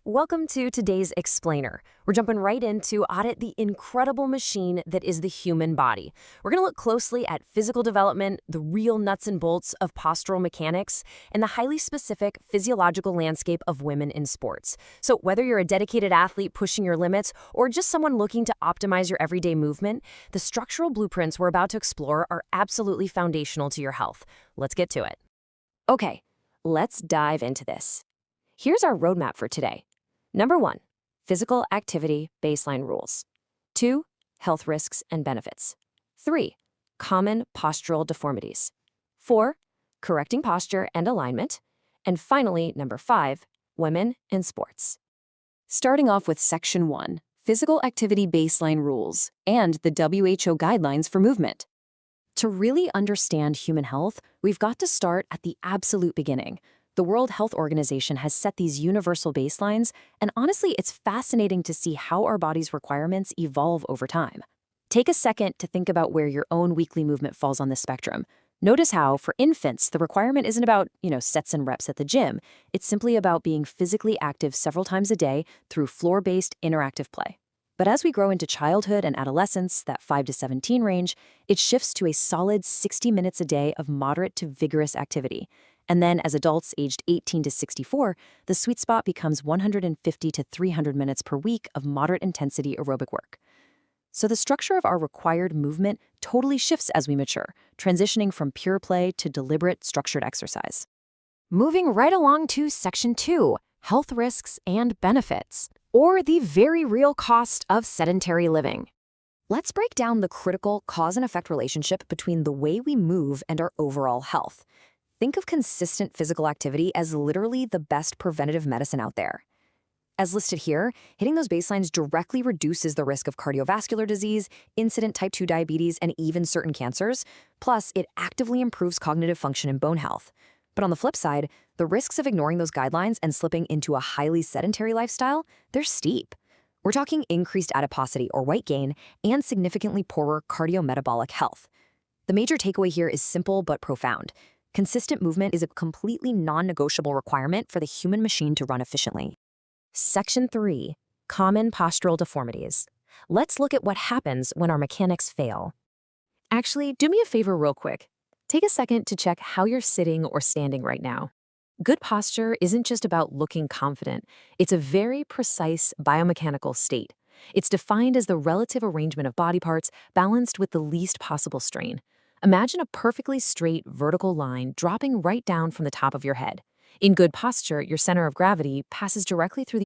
Welcome to today's Explainer. We're jumping right in to audit the incredible machine that is the human body. We're going to look closely at physical development, the real nuts and bolts of postural mechanics, and the highly specific physiological landscape of women in sports. So whether you're a dedicated athlete pushing your limits or just someone looking to optimize your everyday movement, the structural blueprints we're about to explore are absolutely foundational to your health. Let's get to it. Okay, let's dive into this. Here's our roadmap for today. Number 1, physical activity baseline rules. 2, health risks and benefits. 3, common postural deformities. 4, correcting posture and alignment. And finally, number 5, women in sports. Starting off with Section 1, physical activity baseline rules and the WHO guidelines for movement. To really understand human health, we've got to start at the absolute beginning. The World Health Organization has set these universal baselines, and honestly, it's fascinating to see how our body's requirements evolve over time. Take a second to think about where your own weekly movement falls on this spectrum. Notice how, for infants, the requirement isn't about, sets and reps at the gym. It's simply about being physically active several times a day through floor-based interactive play. But as we grow into childhood and adolescence, that 5 to 17 range, it shifts to a solid 60 minutes a day of moderate to vigorous activity. And then as adults aged 18 to 64, the sweet spot becomes 150 to 300 minutes per week of moderate intensity aerobic work. So the structure of our required movement totally shifts as we mature, transitioning from pure play to deliberate, structured exercise. Moving right along to Section 2, health risks and benefits, or the very real cost of sedentary living. Let's break down the critical cause and effect relationship between the way we move and our overall health. Think of consistent physical activity as literally the best preventative medicine out there. As listed here, hitting those baselines directly reduces the risk of cardiovascular disease, incident type 2 diabetes, and even certain cancers. Plus, it actively improves cognitive function and bone health. But on the flip side, the risks of ignoring those guidelines and slipping into a highly sedentary lifestyle, they're steep. We're talking increased adiposity or weight gain and significantly poorer cardiometabolic health. The major takeaway here is simple but profound. Consistent movement is a completely non-negotiable requirement for the human machine to run efficiently. Section 3, common postural deformities. Let's look at what happens when our mechanics fail. Actually, do me a favor real quick. Take a second to check how you're sitting or standing right now. Good posture isn't just about looking confident. It's a very precise biomechanical state. It's defined as the relative arrangement of body parts balanced with the least possible strain. Imagine a perfectly straight vertical line dropping right down from the top of your head. In good posture, your center of gravity passes directly through the